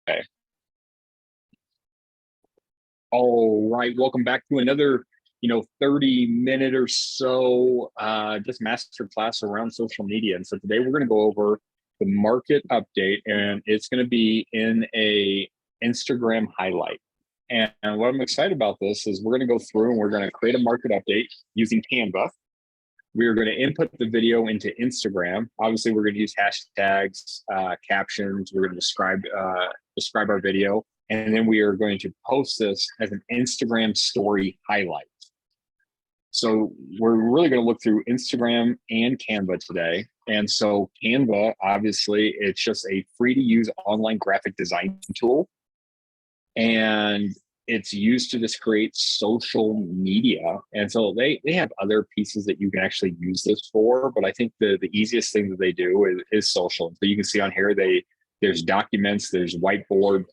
Okay. All right, welcome back to another, 30-minute or so just master class around social media. And so today we're going to go over the market update, and it's going to be in a Instagram highlight. And what I'm excited about this is we're going to go through and we're going to create a market update using Canva. We are going to input the video into Instagram. Obviously, we're going to use hashtags, captions. We're going to describe our video, and then we are going to post this as an Instagram story highlight. So we're really going to look through Instagram and Canva today. And so Canva, obviously, it's just a free to use online graphic design tool. And it's used to just create social media. And so they have other pieces that you can actually use this for. But I think the easiest thing that they do is social. So you can see on here, there's documents, there's whiteboard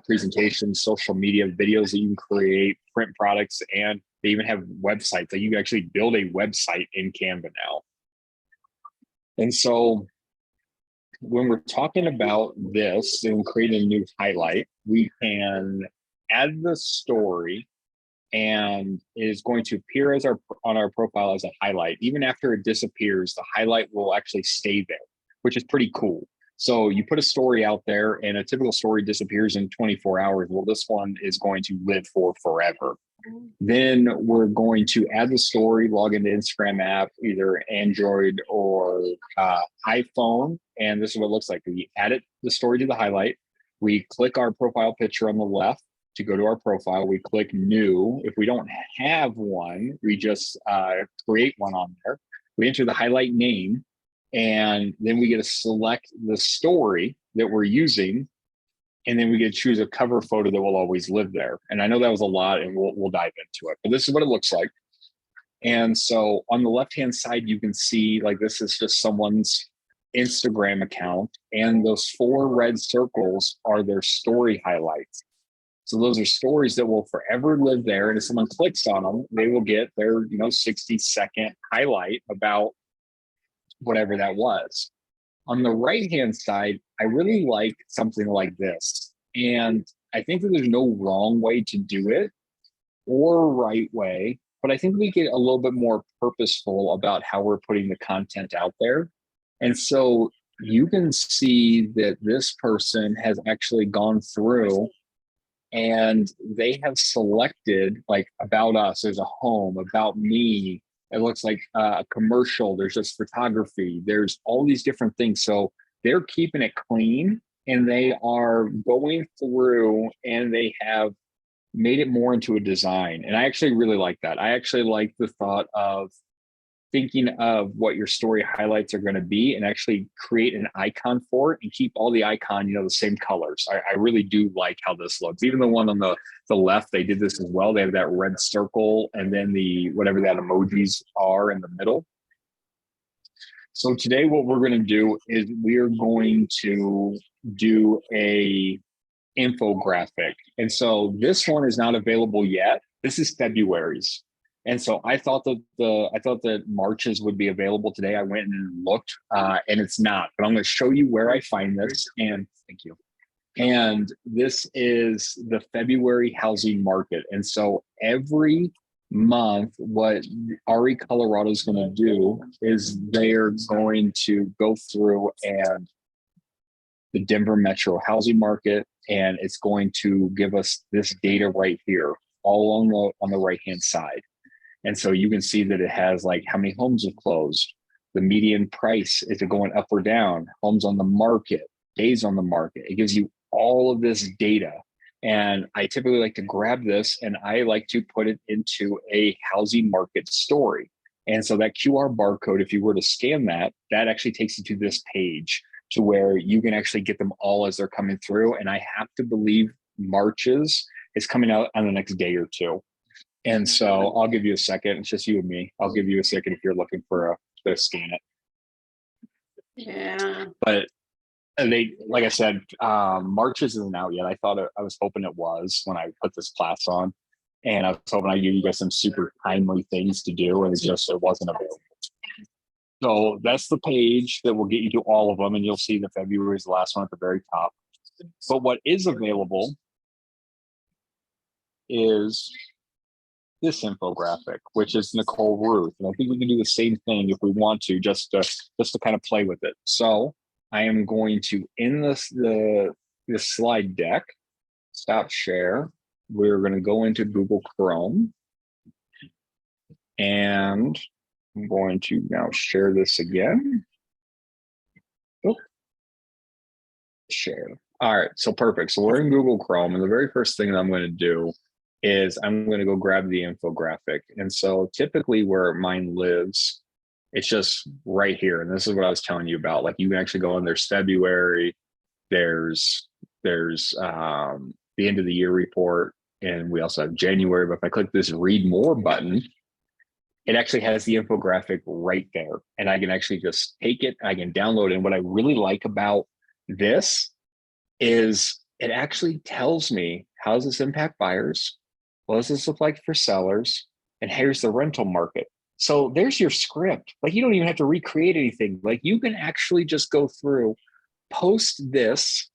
presentations, social media videos that you can create, print products, and they even have websites that you can actually build a website in Canva now. And so when we're talking about this and creating a new highlight, we can add the story, and it is going to appear as on our profile as a highlight. Even after it disappears, the highlight will actually stay there, which is pretty cool. So you put a story out there and a typical story disappears in 24 hours. Well, this one is going to live for forever. Then we're going to add the story, log into Instagram app, either Android or iPhone. And this is what it looks like. We add the story to the highlight. We click our profile picture on the left to go to our profile. We click new. If we don't have one, we just create one on there. We enter the highlight name, and then we get to select the story that we're using. And then we get to choose a cover photo that will always live there. And I know that was a lot, and we'll dive into it, but this is what it looks like. And so on the left-hand side, you can see like this is just someone's Instagram account, and those 4 red circles are their story highlights. So those are stories that will forever live there. And if someone clicks on them, they will get their 60-second highlight about whatever that was. On the right-hand side, I really like something like this. And I think that there's no wrong way to do it or right way, but I think we get a little bit more purposeful about how we're putting the content out there. And so you can see that this person has actually gone through and they have selected like about us, there's a home, about me. It looks like a commercial. There's just photography. There's all these different things. So they're keeping it clean, and they are going through and they have made it more into a design. And I actually really like that. I actually like the thought of thinking of what your story highlights are going to be and actually create an icon for it and keep all the icon, the same colors. I really do like how this looks. Even the one on the left, they did this as well. They have that red circle and then the whatever that emojis are in the middle. So today what we're going to do is we are going to do a infographic. And so this one is not available yet. This is February's. And so I thought that March's would be available today. I went and looked, and it's not. But I'm going to show you where I find this. And thank you. And this is the February housing market. And so every month, what RE Colorado is going to do is they're going to go through and the Denver metro housing market, and it's going to give us this data right here, all on the right-hand side. And so you can see that it has like how many homes have closed, the median price, is it going up or down, homes on the market, days on the market. It gives you all of this data. And I typically like to grab this and I like to put it into a housing market story. And so that QR barcode, if you were to scan that, that actually takes you to this page to where you can actually get them all as they're coming through. And I have to believe March's is coming out on the next day or two. And so I'll give you a second. It's just you and me. I'll give you a second if you're looking for to scan it. Yeah. But they, like I said, March's isn't out yet. I was hoping it was when I put this class on, and I was hoping I give you guys some super timely things to do, and it wasn't available. So that's the page that will get you to all of them, and you'll see the February is the last one at the very top. But what is available is this infographic, which is Nicole Ruth. And I think we can do the same thing if we want to, just to kind of play with it. So I am going to, in the slide deck, stop share. We're going to go into Google Chrome. And I'm going to now share this again. Oh, share. All right, so perfect. So we're in Google Chrome, and the very first thing that I'm going to do is I'm going to go grab the infographic. And so typically where mine lives, it's just right here. And this is what I was telling you about. Like you can actually go in, there's February, there's the end of the year report, and we also have January. But if I click this read more button, it actually has the infographic right there. And I can actually just take it, I can download it. And what I really like about this is it actually tells me, how does this impact buyers? What does this look like for sellers? And here's the rental market. So there's your script. Like you don't even have to recreate anything. Like you can actually just go through, post this,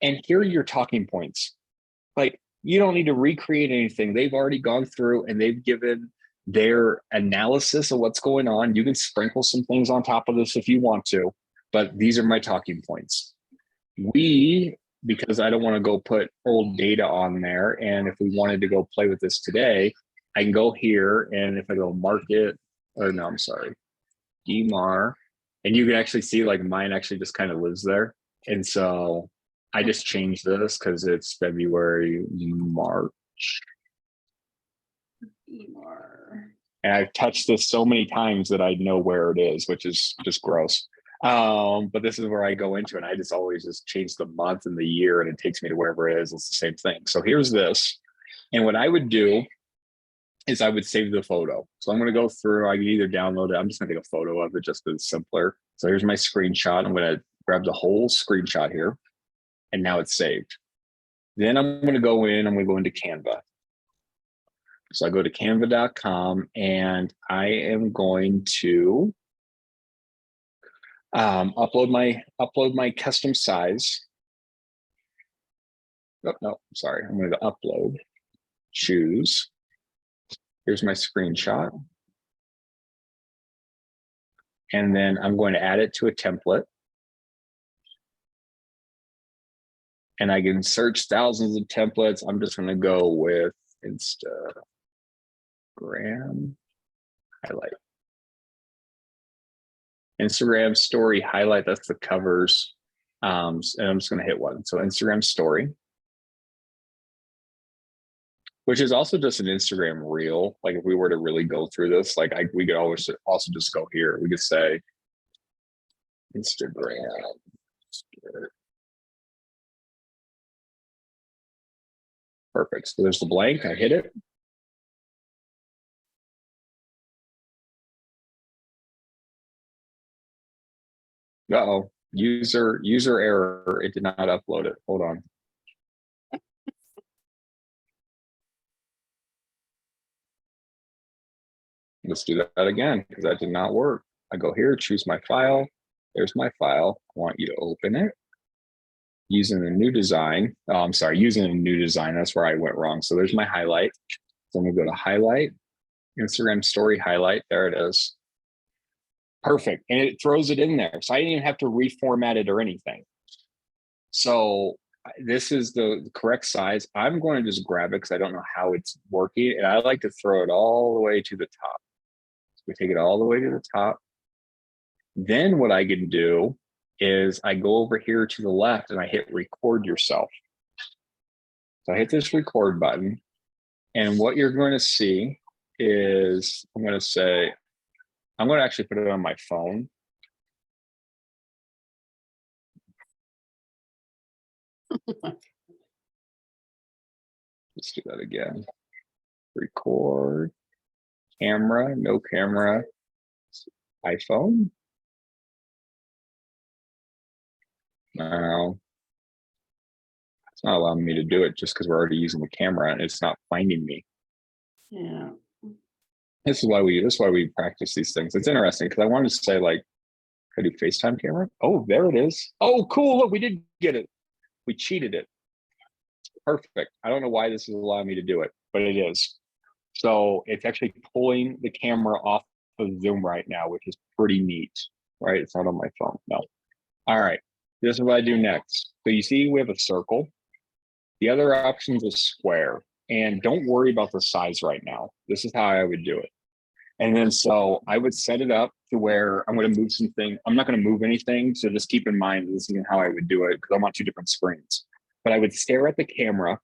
and here are your talking points. Like you don't need to recreate anything. They've already gone through and they've given their analysis of what's going on. You can sprinkle some things on top of this if you want to, but these are my talking points. Because I don't want to go put old data on there. And if we wanted to go play with this today, I can go here. And if I go market, or no, I'm sorry, DMAR, and you can actually see like mine actually just kind of lives there. And so I just changed this because it's February, March. And I've touched this so many times that I know where it is, which is just gross. But this is where I go into it. I just always just change the month and the year, and it takes me to wherever it is. It's the same thing. So here's this. And what I would do is I would save the photo. So I'm going to go through, I can either download it. I'm just going to take a photo of it just because it's simpler. So here's my screenshot. I'm going to grab the whole screenshot here. And now it's saved. Then I'm going to go into Canva. So I go to canva.com and I am going to upload my custom size. Oh, no, sorry. I'm going to upload, choose. Here's my screenshot. And then I'm going to add it to a template. And I can search thousands of templates. I'm just going to go with Instagram highlight. Instagram story highlight, that's the covers. And I'm just going to hit one. So Instagram story, which is also just an Instagram reel. Like if we were to really go through this, like we could always also just go here. We could say Instagram. Perfect. So there's the blank. I hit it. Uh-oh, user error. It did not upload it. Hold on. Let's do that again because that did not work. I go here, choose my file. There's my file. I want you to open it. Using the new design. Oh, I'm sorry, using a new design. That's where I went wrong. So there's my highlight. So I'm gonna go to highlight, Instagram story highlight. There it is. Perfect. And it throws it in there. So I didn't even have to reformat it or anything. So this is the correct size. I'm going to just grab it because I don't know how it's working. And I like to throw it all the way to the top. So we take it all the way to the top. Then what I can do is I go over here to the left and I hit record yourself. So I hit this record button. And what you're going to see is, I'm going to actually put it on my phone. Let's do that again. Record, camera, no camera, iPhone. No, it's not allowing me to do it just because we're already using the camera and it's not finding me. Yeah. This is why we practice these things. It's interesting because I wanted to say, like, can I do FaceTime camera? Oh, there it is. Oh, cool. Look, we did get it. We cheated it. Perfect. I don't know why this is allowing me to do it, but it is. So it's actually pulling the camera off of Zoom right now, which is pretty neat, right? It's not on my phone, no. All right, this is what I do next. So you see we have a circle. The other option is a square. And don't worry about the size right now. This is how I would do it. And then so I would set it up to where I'm going to move something. I'm not going to move anything. So just keep in mind, this is how I would do it because I'm on two different screens. But I would stare at the camera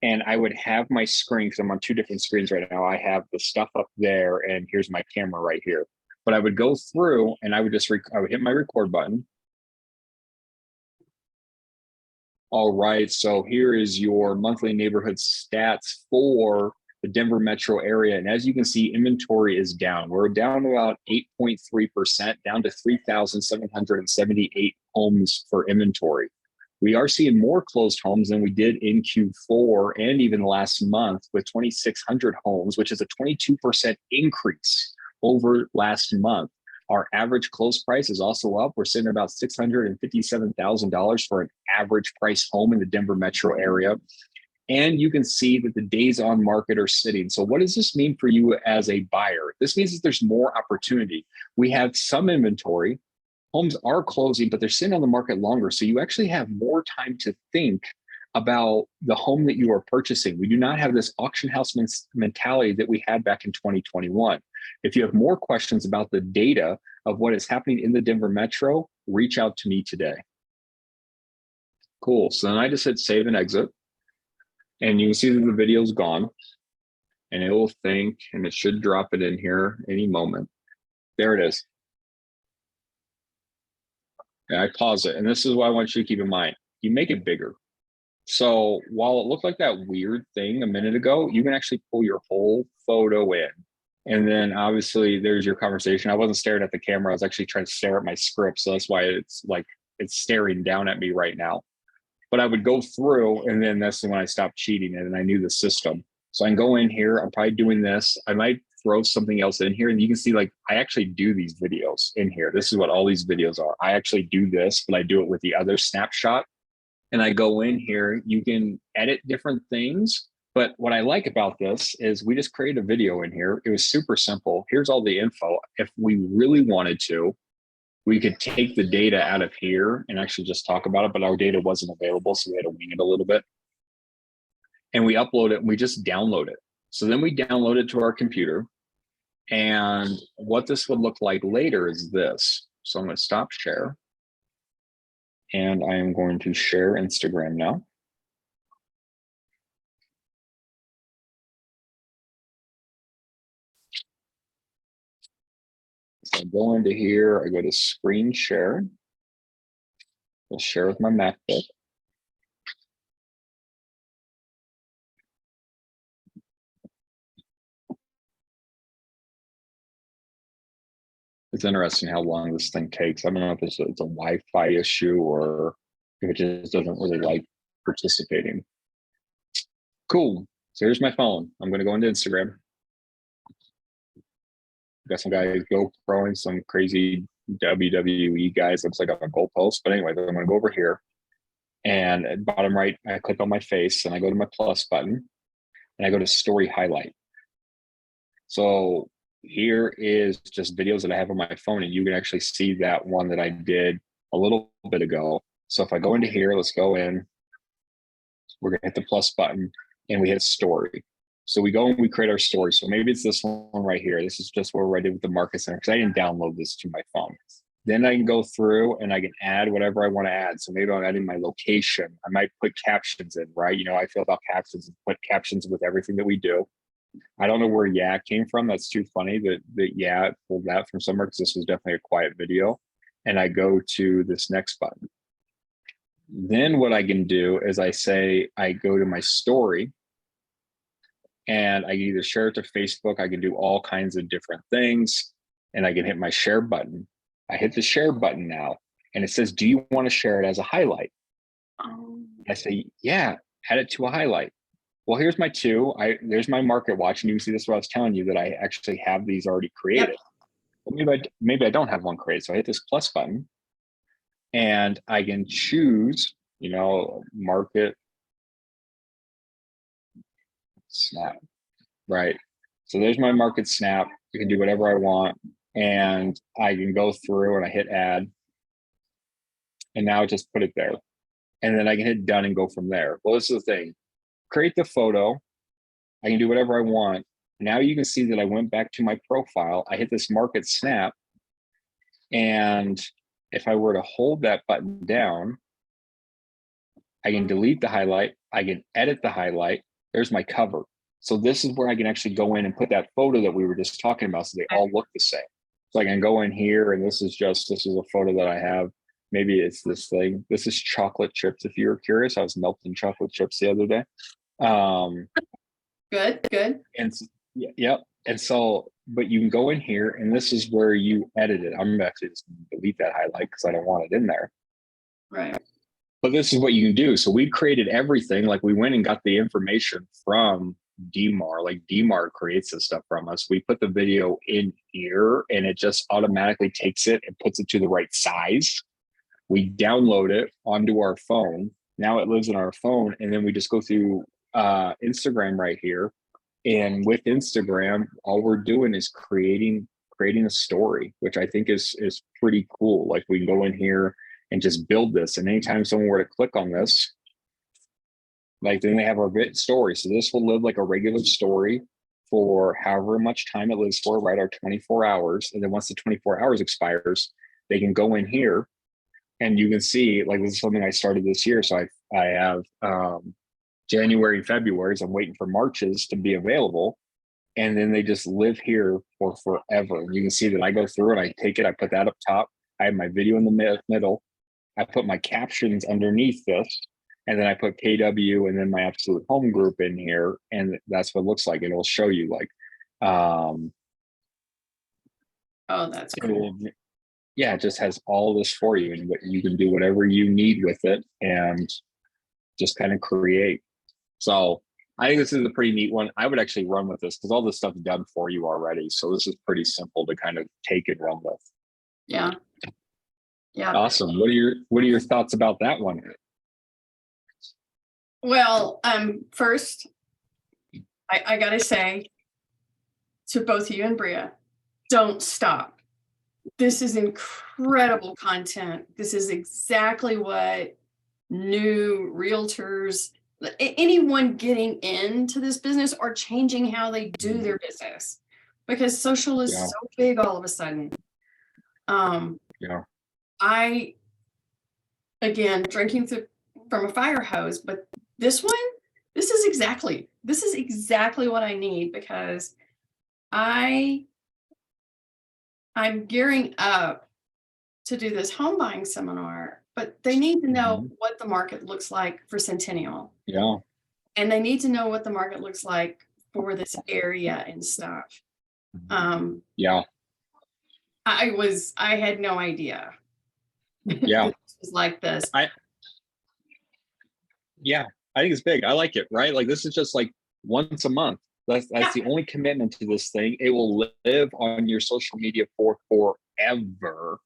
and I would have my screen because I'm on two different screens right now. I have the stuff up there and here's my camera right here. But I would go through and I would just, I would hit my record button. All right, so here is your monthly neighborhood stats for the Denver metro area. And as you can see, inventory is down. We're down about 8.3%, down to 3,778 homes for inventory. We are seeing more closed homes than we did in Q4 and even last month with 2,600 homes, which is a 22% increase over last month. Our average close price is also up. We're sitting at about $657,000 for an average price home in the Denver metro area. And you can see that the days on market are sitting. So what does this mean for you as a buyer? This means that there's more opportunity. We have some inventory. Homes are closing, but they're sitting on the market longer. So you actually have more time to think about the home that you are purchasing. We do not have this auction house mentality that we had back in 2021. If you have more questions about the data of what is happening in the Denver metro, reach out to me today. Cool. So then I just hit save and exit. And you can see that the video is gone. And it will think, and it should drop it in here any moment. There it is. And I pause it. And this is what I want you to keep in mind. You make it bigger. So while it looked like that weird thing a minute ago, you can actually pull your whole photo in. And then obviously there's your conversation. I wasn't staring at the camera. I was actually trying to stare at my script. So that's why it's like, it's staring down at me right now. But I would go through and then that's when I stopped cheating it and I knew the system. So I can go in here. I'm probably doing this. I might throw something else in here and you can see like, I actually do these videos in here. This is what all these videos are. I actually do this, but I do it with the other snapshot. And I go in here, you can edit different things. But what I like about this is we just created a video in here. It was super simple. Here's all the info. If we really wanted to, we could take the data out of here and actually just talk about it, but our data wasn't available. So we had to wing it a little bit. And we upload it and we just download it. So then we download it to our computer. And what this would look like later is this. So I'm going to stop share. And I am going to share Instagram now. So I go into here, I go to screen share. I'll share with my MacBook. It's interesting how long this thing takes. I don't know if it's a Wi-Fi issue or if it just doesn't really like participating. Cool. So here's my phone. I'm going to go into Instagram. Got some guys GoProing, some crazy WWE guys. Looks like I'm a goalpost. But anyway, I'm going to go over here. And at bottom right, I click on my face and I go to my plus button and I go to story highlight. So here is just videos that I have on my phone and you can actually see that one that I did a little bit ago. So if I go into here, let's go in, we're gonna hit the plus button and we hit story. So we go and we create our story. So maybe it's this one right here. This is just what I did with the market center because I didn't download this to my phone. Then I can go through and I can add whatever I want to add. So maybe I'm adding my location. I might put captions in, right? You know, I feel about captions and put captions with everything that we do. I don't know where yeah came from. That's too funny that yeah pulled that from somewhere because this was definitely a quiet video. And I go to this next button. Then what I can do is I go to my story and I can either share it to Facebook. I can do all kinds of different things and I can hit my share button. I hit the share button now and it says, do you want to share it as a highlight? I say, yeah, add it to a highlight. Well, here's my two. There's my market watch, and you can see this is what I was telling you that I actually have these already created. Yep. Well, maybe I don't have one created. So I hit this plus button, and I can choose market snap, right? So there's my market snap. I can do whatever I want, and I can go through and I hit add, and now just put it there. And then I can hit done and go from there. Well, this is the thing. Create the photo. I can do whatever I want. Now you can see that I went back to my profile. I hit this market snap. And if I were to hold that button down, I can delete the highlight. I can edit the highlight. There's my cover. So this is where I can actually go in and put that photo that we were just talking about, so they all look the same. So I can go in here, and this is a photo that I have. Maybe it's this thing. This is chocolate chips. If you're curious, I was melting chocolate chips the other day. Good. And yep. And so, but you can go in here, and this is where you edit it. I'm actually just going to delete that highlight because I don't want it in there. Right. But this is what you can do. So we created everything. Like, we went and got the information from DMAR. Like, DMAR creates this stuff from us. We put the video in here, and it just automatically takes it and puts it to the right size. We download it onto our phone. Now it lives in our phone, and then we just go through Instagram right here. And with Instagram, all we're doing is creating a story, which I think is pretty cool. Like, we can go in here and just build this. And anytime someone were to click on this, like, then they have our story. So this will live like a regular story for however much time it lives for, right? Our 24 hours. And then once the 24 hours expires, they can go in here and you can see, like, this is something I started this year. So I have January and February's. I'm waiting for March's to be available. And then they just live here for forever. And you can see that I go through and I take it, I put that up top. I have my video in the middle. I put my captions underneath this, and then I put KW and then my absolute home group in here. And that's what it looks like. It'll show you, like, oh, that's cool. Yeah, it just has all this for you, and what you can do whatever you need with it and just kind of create. So I think this is a pretty neat one. I would actually run with this because all this stuff's done for you already. So this is pretty simple to kind of take and run with. Yeah. Awesome. What are your thoughts about that one? Well, first, I gotta say to both you and Bria, don't stop. This is incredible content. This is exactly what new realtors, anyone getting into this business or changing how they do their business, because social is so big all of a sudden. I, again, drinking from a fire hose, but this is exactly what I need, because I'm gearing up to do this home buying seminar, but they need to know what the market looks like for Centennial. Yeah. And they need to know what the market looks like for this area and stuff. Yeah. I had no idea. Yeah. It was like this. I think it's big. I like it, right? Like, this is just like once a month. That's the only commitment to this thing. It will live on your social media for forever.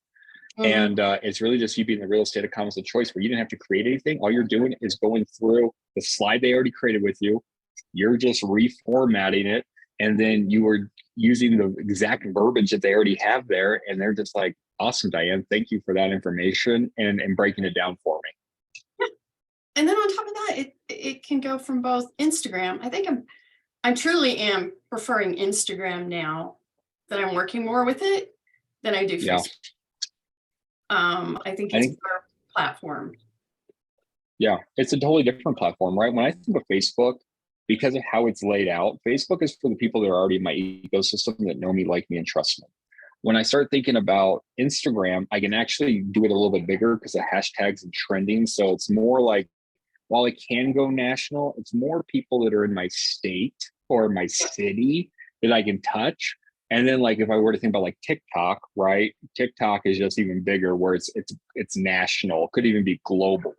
And it's really just you being the real estate economist of choice, where you didn't have to create anything. All you're doing is going through the slide they already created with you. You're just reformatting it, and then you are using the exact verbiage that they already have there. And they're just like, awesome, Diane, thank you for that information and breaking it down for me. And then on top of that, it can go from both Instagram. I think I truly am preferring Instagram now that I'm working more with it than I do Facebook. I think it's a better platform. Yeah, it's a totally different platform, right? When I think of Facebook, because of how it's laid out, Facebook is for the people that are already in my ecosystem, that know me, like me, and trust me. When I start thinking about Instagram, I can actually do it a little bit bigger because of hashtags and trending. So it's more like, while it can go national, it's more people that are in my state or my city that I can touch. And then, like, if I were to think about like TikTok, right? TikTok is just even bigger, where it's national. It could even be global.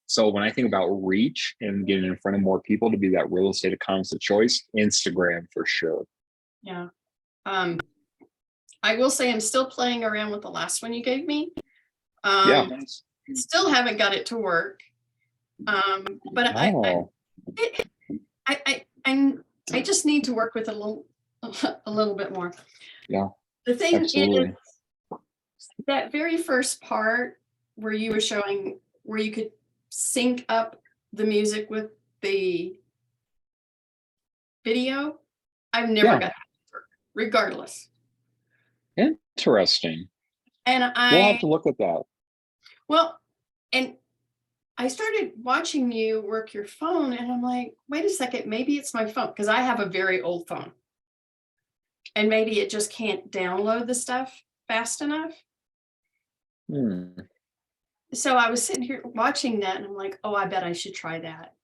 So when I think about reach and getting in front of more people to be that real estate economist of choice, Instagram for sure. Yeah. I will say I'm still playing around with the last one you gave me. Still haven't got it to work. But Oh, I just need to work with a little bit more. yeah, The thing absolutely. is, that very first part where you were showing where you could sync up the music with the video, I've never Yeah, got that to work, regardless. interesting. And We'll have to look at that. well, and I started watching you work your phone and I'm like, wait a second, maybe it's my phone because I have a very old phone. And maybe it just can't download the stuff fast enough. Hmm. So I was sitting here watching that and I'm like, oh, I bet I should try that.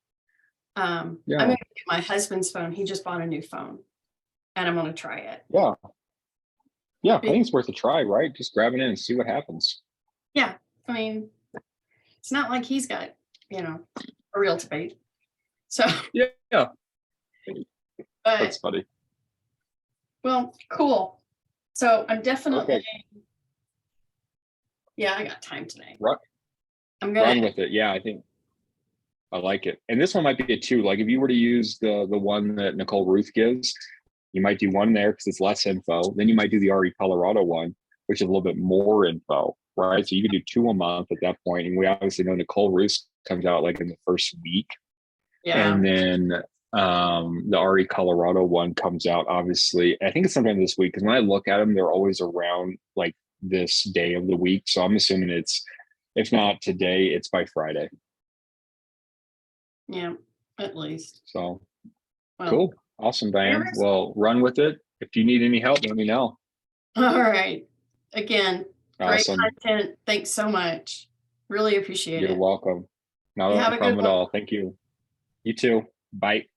I'm Yeah, gonna get my husband's phone. He just bought a new phone and I'm gonna try it. yeah, yeah. I think it's worth a try, right? Just grab it in and see what happens. Yeah, I mean, it's not like he's got, a real debate. So, Yeah, yeah. but That's funny. well, cool. So I'm definitely, Okay, yeah, I got time today. run, I'm run gonna, with it. Yeah, I think I like it. And this one might be it too. Like if you were to use the one that Nicole Ruth gives, you might do one there because it's less info. Then you might do the RE Colorado one, which is a little bit more info, right? So you could do 2 a month at that point. And we obviously know Nicole Ruth comes out like in the first week. yeah, And then the RE Colorado one comes out obviously. I think it's sometime this week because when I look at them, they're always around like this day of the week. So I'm assuming it's if not today, it's by Friday. yeah, at least. So Well, cool. Awesome, Diane. whatever's- Well, run with it. If you need any help, let me know. all right. Again, great Awesome. content. Thanks so much. Really appreciate You're it. welcome. You Not have a a good problem at one. all. Thank you. You too. Bye.